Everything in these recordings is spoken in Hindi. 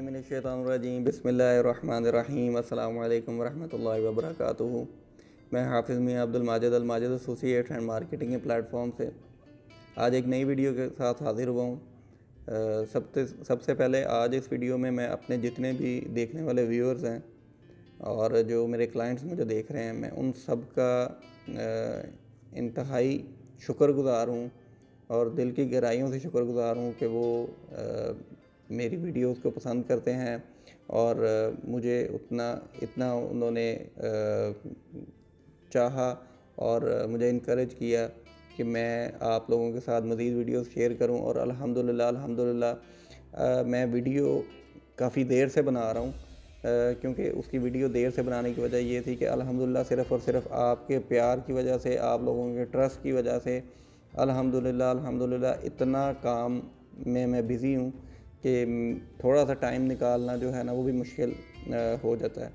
बिस्मिल्लाहिर्रहमानिर्रहीम बिस्मिल्लाहिर्रहमानिर्रहीम अस्सलामु अलैकुम वरहमतुल्लाहि वबरकातुहू। मैं हाफिज़ मियां अब्दुल माजिद अल माजिद एसोसिएट एंड मार्केटिंग के प्लेटफॉर्म से आज एक नई वीडियो के साथ हाज़िर हुआ हूँ। सबसे पहले आज इस वीडियो में मैं अपने जितने भी देखने वाले व्यूअर्स हैं और जो मेरे क्लाइंट्स मुझे देख रहे हैं, मैं उन सब का इंतहाई शुक्रगुज़ार हूँ और दिल की गहराइयों से शुक्रगुज़ार हूँ कि वो मेरी वीडियोस को पसंद करते हैं और मुझे इतना उन्होंने चाहा और मुझे इनकरेज किया कि मैं आप लोगों के साथ मज़ीद वीडियोस शेयर करूं। और अल्हम्दुलिल्लाह मैं वीडियो काफ़ी देर से बना रहा हूं, क्योंकि उसकी वीडियो देर से बनाने की वजह ये थी कि अल्हम्दुलिल्लाह सिर्फ़ और सिर्फ आपके प्यार की वजह से, आप लोगों के ट्रस्ट की वजह से अल्हम्दुलिल्लाह इतना काम में मैं बिज़ी हूँ कि थोड़ा सा टाइम निकालना जो है ना वो भी मुश्किल हो जाता है।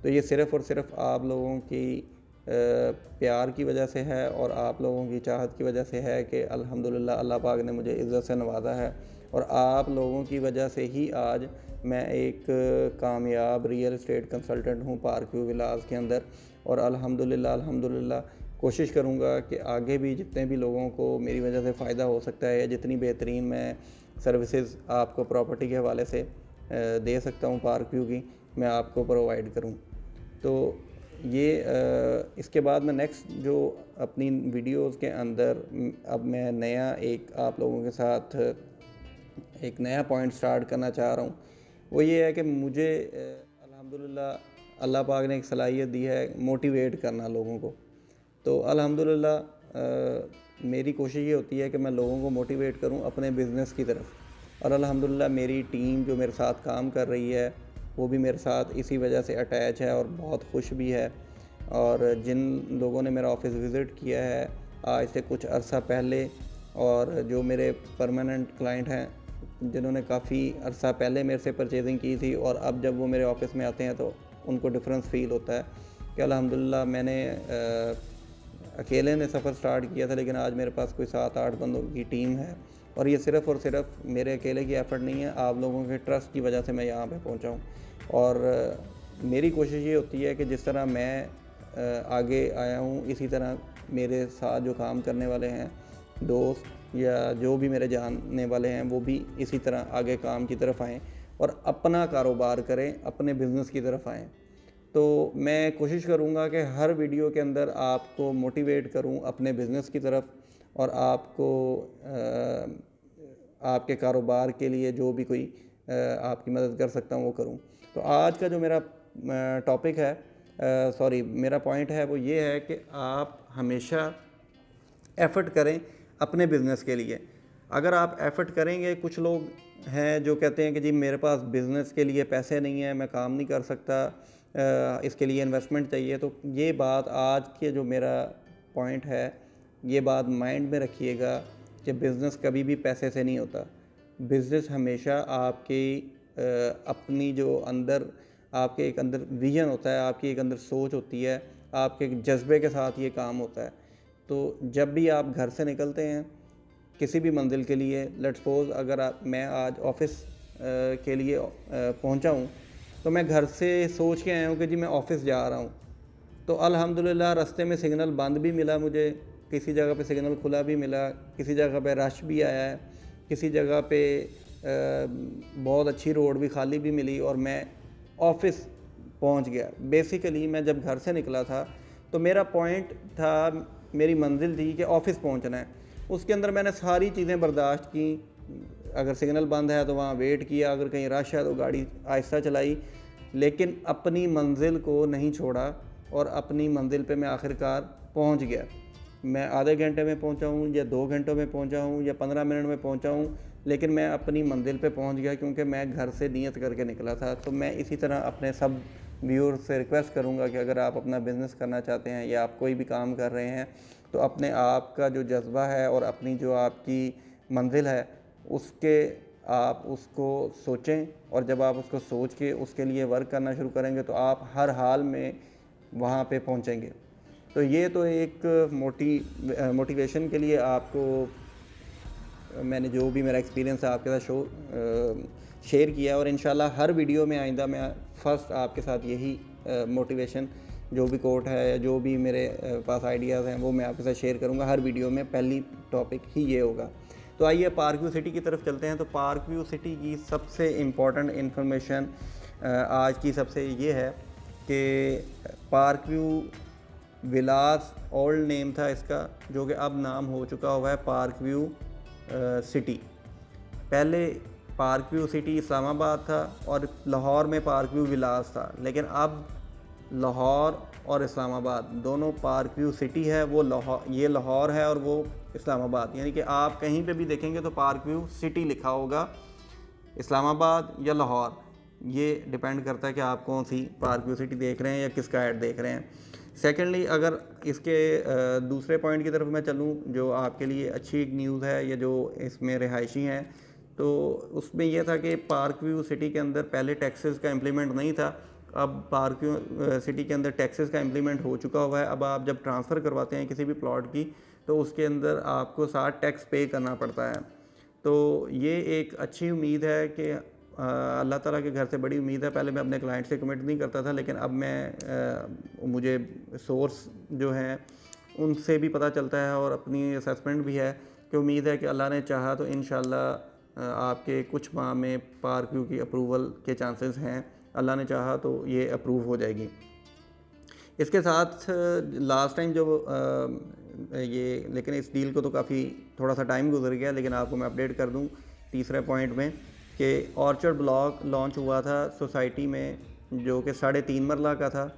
तो ये सिर्फ़ और सिर्फ आप लोगों की प्यार की वजह से है और आप लोगों की चाहत की वजह से है कि अल्हम्दुलिल्लाह अल्लाह पाक ने मुझे इज़्ज़त से नवाजा है और आप लोगों की वजह से ही आज मैं एक कामयाब रियल एस्टेट कंसल्टेंट हूँ पार्क व्यू विलास के अंदर। और अल्हम्दुलिल्लाह कोशिश करूँगा कि आगे भी जितने भी लोगों को मेरी वजह से फ़ायदा हो सकता है या जितनी बेहतरीन मैं सर्विसेज आपको प्रॉपर्टी के हवाले से दे सकता हूँ पार्क व्यू की, मैं आपको प्रोवाइड करूँ। तो ये इसके बाद मैं नेक्स्ट जो अपनी वीडियोस के अंदर अब मैं नया एक आप लोगों के साथ एक नया पॉइंट स्टार्ट करना चाह रहा हूँ। वो ये है कि मुझे अल्हम्दुलिल्लाह अल्लाह पाक ने एक सलाहियत दी है मोटिवेट करना लोगों को। तो अल्हम्दुलिल्लाह मेरी कोशिश ये होती है कि मैं लोगों को मोटिवेट करूं अपने बिज़नेस की तरफ। और अल्हम्दुलिल्लाह मेरी टीम जो मेरे साथ काम कर रही है वो भी मेरे साथ इसी वजह से अटैच है और बहुत खुश भी है। और जिन लोगों ने मेरा ऑफ़िस विज़िट किया है आज से कुछ अरसा पहले और जो मेरे परमानेंट क्लाइंट हैं जिन्होंने काफ़ी अरसा पहले मेरे से परचेजिंग की थी और अब जब वो मेरे ऑफ़िस में आते हैं तो उनको डिफरेंस फ़ील होता है कि अल्हम्दुलिल्लाह मैंने अकेले ने सफ़र स्टार्ट किया था लेकिन आज मेरे पास कोई 7-8 बंदों की टीम है। और ये सिर्फ़ और सिर्फ मेरे अकेले की एफ़र्ट नहीं है, आप लोगों के ट्रस्ट की वजह से मैं यहाँ पे पहुँचा हूँ। और मेरी कोशिश ये होती है कि जिस तरह मैं आगे आया हूँ इसी तरह मेरे साथ जो काम करने वाले हैं दोस्त या जो भी मेरे जानने वाले हैं वो भी इसी तरह आगे काम की तरफ आएँ और अपना कारोबार करें, अपने बिज़नेस की तरफ आएँ। तो मैं कोशिश करूँगा कि हर वीडियो के अंदर आपको मोटिवेट करूँ अपने बिज़नेस की तरफ और आपको आपके कारोबार के लिए जो भी कोई आपकी मदद कर सकता हूँ वो करूँ। तो आज का जो मेरा टॉपिक है मेरा पॉइंट है वो ये है कि आप हमेशा एफ़र्ट करें अपने बिज़नेस के लिए। अगर आप एफ़र्ट करेंगे, कुछ लोग हैं जो कहते हैं कि जी मेरे पास बिज़नेस के लिए पैसे नहीं है, मैं काम नहीं कर सकता, इसके लिए इन्वेस्टमेंट चाहिए। तो ये बात आज के जो मेरा पॉइंट है ये बात माइंड में रखिएगा कि बिज़नेस कभी भी पैसे से नहीं होता। बिज़नेस हमेशा आपकी अपनी जो अंदर आपके एक अंदर विज़न होता है, आपकी एक अंदर सोच होती है, आपके एक जज्बे के साथ ये काम होता है। तो जब भी आप घर से निकलते हैं किसी भी मंजिल के लिए, लेट्स सपोज़ अगर मैं आज ऑफ़िस के लिए पहुंचा हूं तो मैं घर से सोच के आया हूं कि जी मैं ऑफ़िस जा रहा हूं। तो अल्हम्दुलिल्लाह रास्ते में सिग्नल बंद भी मिला मुझे, किसी जगह पे सिग्नल खुला भी मिला, किसी जगह पे रश भी आया है, किसी जगह पे बहुत अच्छी रोड भी खाली भी मिली और मैं ऑफ़िस पहुंच गया। बेसिकली मैं जब घर से निकला था तो मेरा पॉइंट था, मेरी मंजिल थी कि ऑफ़िस पहुंचना है। उसके अंदर मैंने सारी चीज़ें बर्दाश्त की, अगर सिग्नल बंद है तो वहाँ वेट किया, अगर कहीं रश है तो गाड़ी आहिस्ता चलाई, लेकिन अपनी मंजिल को नहीं छोड़ा और अपनी मंजिल पे मैं आखिरकार पहुँच गया। मैं आधे घंटे में पहुँचा हूँ या 2 घंटों में पहुँचा हूँ या 15 मिनट में पहुँचा हूँ, लेकिन मैं अपनी मंजिल पे पहुँच गया क्योंकि मैं घर से नियत करके निकला था। तो मैं इसी तरह अपने सब व्यूअर्स से रिक्वेस्ट करूँगा कि अगर आप अपना बिज़नेस करना चाहते हैं या आप कोई भी काम कर रहे हैं तो अपने आप का जो जज्बा है और अपनी जो आपकी मंजिल है उसके आप उसको सोचें और जब आप उसको सोच के उसके लिए वर्क करना शुरू करेंगे तो आप हर हाल में वहाँ पे पहुँचेंगे। तो ये तो एक मोटिवेशन के लिए आपको मैंने जो भी मेरा एक्सपीरियंस है आपके साथ शेयर किया, और इंशाल्लाह हर वीडियो में आइंदा मैं फ़र्स्ट आपके साथ यही मोटिवेशन जो भी कोट है, जो भी मेरे पास आइडियाज़ हैं वो मैं आपके साथ शेयर करूँगा हर वीडियो में। पहली टॉपिक ही ये होगा। तो आइए पार्क व्यू सिटी की तरफ चलते हैं। तो पार्क व्यू सिटी की सबसे इम्पॉर्टेंट इन्फॉर्मेशन आज की सबसे ये है कि पार्क व्यू विलास ओल्ड नेम था इसका, जो कि अब नाम हो चुका हुआ है पार्क व्यू सिटी। पहले पार्क व्यू सिटी इस्लामाबाद था और लाहौर में पार्क व्यू विलास था, लेकिन अब लाहौर और इस्लामाबाद दोनों पार्क व्यू सिटी है। वो ये लाहौर है और वो इस्लामाबाद, यानी कि आप कहीं पे भी देखेंगे तो पार्क व्यू सिटी लिखा होगा, इस्लामाबाद या लाहौर। ये डिपेंड करता है कि आप कौन सी पार्क व्यू सिटी देख रहे हैं या किसका ऐड देख रहे हैं। सेकेंडली, अगर इसके दूसरे पॉइंट की तरफ मैं चलूँ जो आपके लिए अच्छी एक न्यूज़ है या जो इसमें रिहायशी हैं, तो उसमें यह था कि पार्क व्यू सिटी के अंदर पहले टैक्सेस का इम्प्लीमेंट नहीं था। अब पार्क व्यू सिटी के अंदर टैक्सेस का इम्प्लीमेंट हो चुका हुआ है। अब आप जब ट्रांसफ़र करवाते हैं किसी भी प्लॉट की, तो उसके अंदर आपको साथ टैक्स पे करना पड़ता है। तो ये एक अच्छी उम्मीद है कि अल्लाह ताला के घर से बड़ी उम्मीद है। पहले मैं अपने क्लाइंट से कमेंट नहीं करता था, लेकिन अब मुझे सोर्स जो हैं उनसे भी पता चलता है और अपनी असेसमेंट भी है कि उम्मीद है कि अल्लाह ने चाहा तो इंशाल्लाह आपके कुछ माह में पार्क व्यू की अप्रूवल के चांसेस हैं। अल्लाह ने चाहा तो ये अप्रूव हो जाएगी। इसके साथ लास्ट टाइम जब लेकिन इस डील को तो काफ़ी थोड़ा सा टाइम गुजर गया, लेकिन आपको मैं अपडेट कर दूं तीसरे पॉइंट में कि ऑर्चर्ड ब्लॉक लॉन्च हुआ था सोसाइटी में, जो कि 3.5 मरला का था।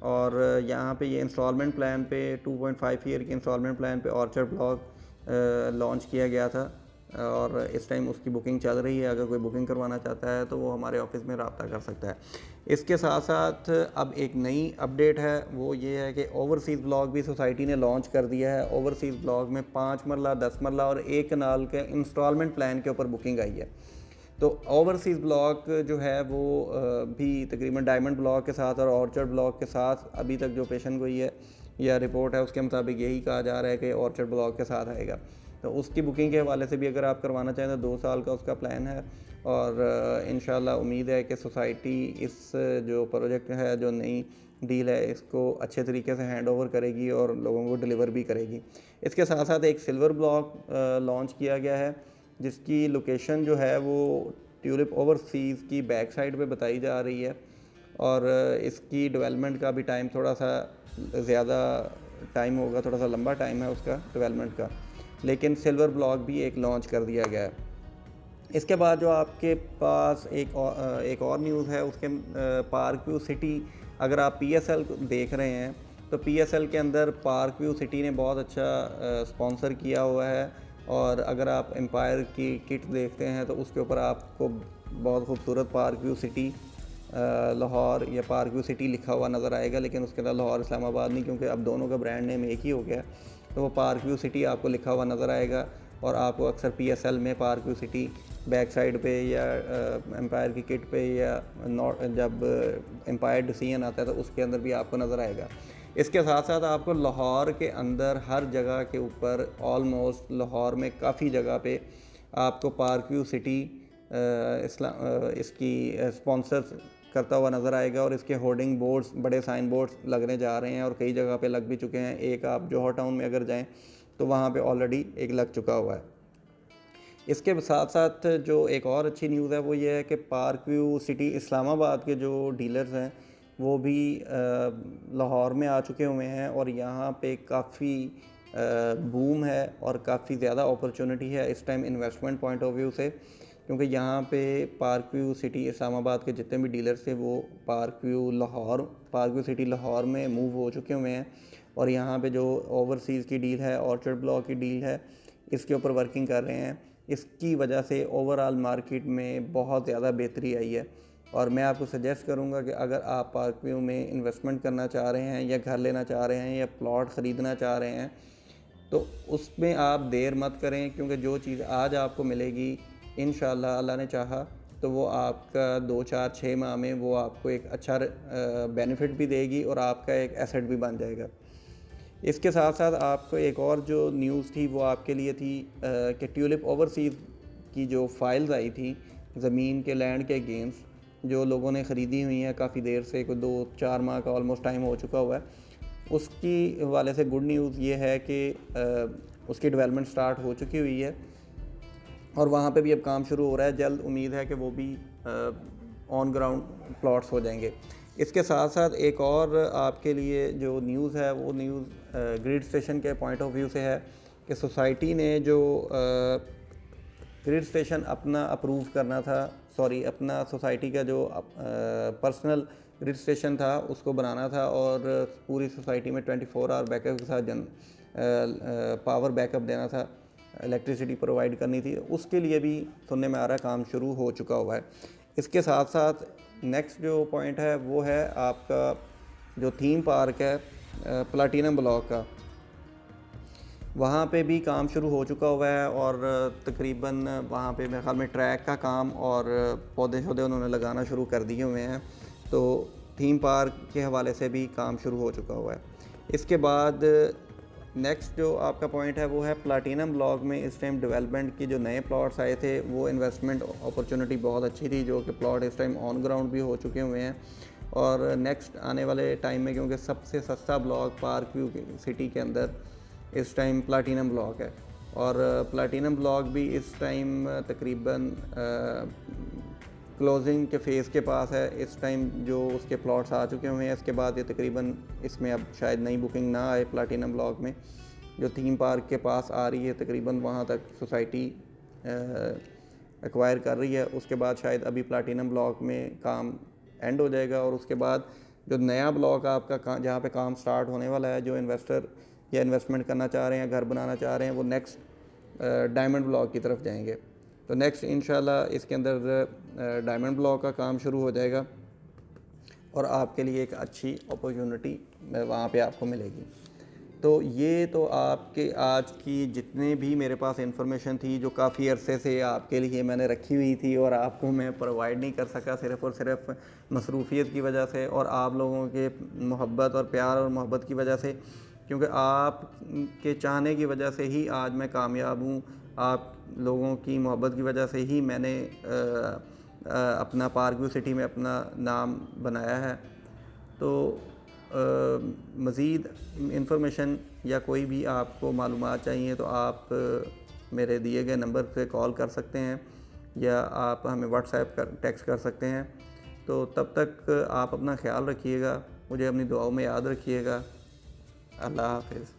और यहाँ पे ये इंस्टॉलमेंट प्लान पे 2.5 ईयर के इंस्टॉलमेंट प्लान पे ऑर्चर्ड ब्लॉक लॉन्च किया गया था और इस टाइम उसकी बुकिंग चल रही है। अगर कोई बुकिंग करवाना चाहता है तो वो हमारे ऑफिस में रब्ता कर सकता है। इसके साथ साथ अब एक नई अपडेट है, वो ये है कि ओवरसीज़ ब्लॉक भी सोसाइटी ने लॉन्च कर दिया है। ओवरसीज़ ब्लॉक में 5 मरला, 10 मरला और 1 कनाल के इंस्टॉलमेंट प्लान के ऊपर बुकिंग आई है। तो ओवरसीज़ ब्लॉक जो है वो भी तकरीबन डायमंड ब्लॉक के साथ और ऑर्चर्ड ब्लॉक के साथ अभी तक जो पेशन गोई है या रिपोर्ट है उसके मुताबिक यही कहा जा रहा है कि ऑर्चर्ड ब्लॉक के साथ आएगा। तो उसकी बुकिंग के हवाले से भी अगर आप करवाना चाहें तो 2 साल का उसका प्लान है। और इंशाल्लाह उम्मीद है कि सोसाइटी इस जो प्रोजेक्ट है, जो नई डील है, इसको अच्छे तरीके से हैंड ओवर करेगी और लोगों को डिलीवर भी करेगी। इसके साथ साथ एक सिल्वर ब्लॉक लॉन्च किया गया है, जिसकी लोकेशन जो है वो ट्यूलिप ओवरसीज़ की बैक साइड पे बताई जा रही है। और इसकी डेवलपमेंट का भी टाइम थोड़ा सा ज़्यादा टाइम होगा, थोड़ा सा लंबा टाइम है उसका डेवलपमेंट का, लेकिन सिल्वर ब्लॉक भी एक लॉन्च कर दिया गया है। इसके बाद जो आपके पास एक और न्यूज़ है उसके पार्क व्यू सिटी, अगर आप PSL देख रहे हैं तो PSL के अंदर पार्क व्यू सिटी ने बहुत अच्छा स्पॉन्सर किया हुआ है। और अगर आप एम्पायर की किट देखते हैं तो उसके ऊपर आपको बहुत खूबसूरत पार्क व्यू सिटी लाहौर या पार्क व्यू सिटी लिखा हुआ नज़र आएगा, लेकिन उसके अंदर लाहौर इस्लामाबाद नहीं, क्योंकि अब दोनों का ब्रांड नेम एक ही हो गया। तो वो पार्क व्यू सिटी आपको लिखा हुआ नज़र आएगा। और आपको अक्सर PSL में park view city back side पे या एम्पायर की किट पे या जब एम्पायर डिसीजन आता है तो उसके अंदर भी आपको नज़र आएगा। इसके साथ साथ आपको लाहौर के अंदर हर जगह के ऊपर, ऑलमोस्ट लाहौर में काफ़ी जगह पे आपको पार्क व्यू सिटी इसकी स्पॉन्सर करता हुआ नज़र आएगा। और इसके होर्डिंग बोर्ड्स, बड़े साइन बोर्ड्स लगने जा रहे हैं और कई जगह पे लग भी चुके हैं। एक आप जौहर टाउन में अगर जाएं तो वहाँ पे ऑलरेडी एक लग चुका हुआ है। इसके साथ साथ जो एक और अच्छी न्यूज़ है वो ये है कि पार्क व्यू सिटी इस्लामाबाद के जो डीलर्स हैं वो भी लाहौर में आ चुके हुए हैं और यहाँ पे काफ़ी बूम है और काफ़ी ज़्यादा अपॉर्चुनिटी है इस time investment point of view से, क्योंकि यहाँ पे पार्क व्यू सिटी इस्लामाबाद के जितने भी डीलर्स थे वो पार्क व्यू सिटी लाहौर में मूव हो चुके हुए हैं। और यहाँ पे जो ओवरसीज़ की डील है, ऑर्चर्ड ब्लॉक की डील है, इसके ऊपर वर्किंग कर रहे हैं। इसकी वजह से ओवरऑल मार्केट में बहुत ज़्यादा बेहतरी आई है। और मैं आपको सजेस्ट करूंगा कि अगर आप पार्क व्यू में इन्वेस्टमेंट करना चाह रहे हैं या घर लेना चाह रहे हैं या प्लॉट ख़रीदना चाह रहे हैं तो उसमें आप देर मत करें, क्योंकि जो चीज़ आज आपको मिलेगी इंशाल्लाह अल्लाह ने चाहा तो वो आपका 2, 4, 6 माह में वो आपको एक अच्छा बेनिफिट भी देगी और आपका एक एसेट भी बन जाएगा। इसके साथ साथ आपको एक और जो न्यूज़ थी वो आपके लिए थी कि ट्यूलिप ओवरसीज़ की जो फाइल्स आई थी ज़मीन के लैंड के अगेंस्ट जो लोगों ने ख़रीदी हुई हैं काफ़ी देर से, कोई 2-4 माह का ऑलमोस्ट टाइम हो चुका हुआ है, उसकी हवाले से गुड न्यूज़ ये है कि उसकी डेवलपमेंट स्टार्ट हो चुकी हुई है और वहाँ पे भी अब काम शुरू हो रहा है। जल्द उम्मीद है कि वो भी ऑन ग्राउंड प्लॉट्स हो जाएंगे। इसके साथ साथ एक और आपके लिए जो न्यूज़ है वो न्यूज़ ग्रिड स्टेशन के पॉइंट ऑफ व्यू से है कि सोसाइटी ने जो ग्रिड स्टेशन अपना अप्रूव करना था, अपना सोसाइटी का जो पर्सनल ग्रिड स्टेशन था उसको बनाना था और पूरी सोसाइटी में 24 आवर बैकअप के साथ पावर बैकअप देना था, इलेक्ट्रिसिटी प्रोवाइड करनी थी। उसके लिए भी सुनने में आ रहा है काम शुरू हो चुका हुआ है। इसके साथ साथ नेक्स्ट जो पॉइंट है वो है आपका जो थीम पार्क है प्लैटिनम ब्लॉक का, वहाँ पे भी काम शुरू हो चुका हुआ है और तकरीबन वहाँ पे मेरे ख्याल में ट्रैक का काम और पौधे शौधे उन्होंने लगाना शुरू कर दिए हुए हैं। तो थीम पार्क के हवाले से भी काम शुरू हो चुका हुआ है। इसके बाद नेक्स्ट जो आपका पॉइंट है वो है प्लैटिनम ब्लॉक में इस टाइम डेवलपमेंट की जो नए प्लॉट्स आए थे वो इन्वेस्टमेंट अपॉर्चुनिटी बहुत अच्छी थी, जो कि प्लॉट इस टाइम ऑन ग्राउंड भी हो चुके हुए हैं। और नेक्स्ट आने वाले टाइम में क्योंकि सबसे सस्ता ब्लॉक पार्क व्यू सिटी के अंदर इस टाइम प्लैटिनम ब्लॉक है और प्लैटिनम ब्लॉक भी इस टाइम तकरीबन क्लोजिंग के फेज़ के पास है। इस टाइम जो उसके प्लॉट्स आ चुके हुए हैं, इसके बाद ये तकरीबन इसमें अब शायद नई बुकिंग ना आए। प्लैटिनम ब्लॉक में जो थीम पार्क के पास आ रही है तकरीबन वहाँ तक सोसाइटी एक्वायर कर रही है, उसके बाद शायद अभी प्लैटिनम ब्लॉक में काम एंड हो जाएगा और उसके बाद जो नया ब्लॉक आपका जहाँ पे काम स्टार्ट होने वाला है, जो इन्वेस्टर या इन्वेस्टमेंट करना चाह रहे हैं, घर बनाना चाह रहे हैं, वो नेक्स्ट डायमंड ब्लॉक की तरफ जाएंगे। तो नेक्स्ट इंशाल्लाह इसके अंदर डायमंड ब्लॉक का काम शुरू हो जाएगा और आपके लिए एक अच्छी अपॉर्चुनिटी वहाँ पे आपको मिलेगी। तो ये तो आपके आज की जितने भी मेरे पास इंफॉर्मेशन थी जो काफ़ी अरसे से आपके लिए मैंने रखी हुई थी और आपको मैं प्रोवाइड नहीं कर सका सिर्फ़ और सिर्फ मसरूफ़ियत की वजह से और आप लोगों के मोहब्बत और प्यार और मोहब्बत की वजह से, क्योंकि आप के चाहने की वजह से ही आज मैं कामयाब हूँ। आप लोगों की मोहब्बत की वजह से ही मैंने अपना पार्क व्यू सिटी में अपना नाम बनाया है। तो मज़ीद इंफॉर्मेशन या कोई भी आपको मालूमात चाहिए तो आप मेरे दिए गए नंबर पे कॉल कर सकते हैं या आप हमें व्हाट्सएप कर टेक्स्ट कर सकते हैं। तो तब तक आप अपना ख्याल रखिएगा, मुझे अपनी दुआओं में याद रखिएगा। अल्लाह हाफ़िज़।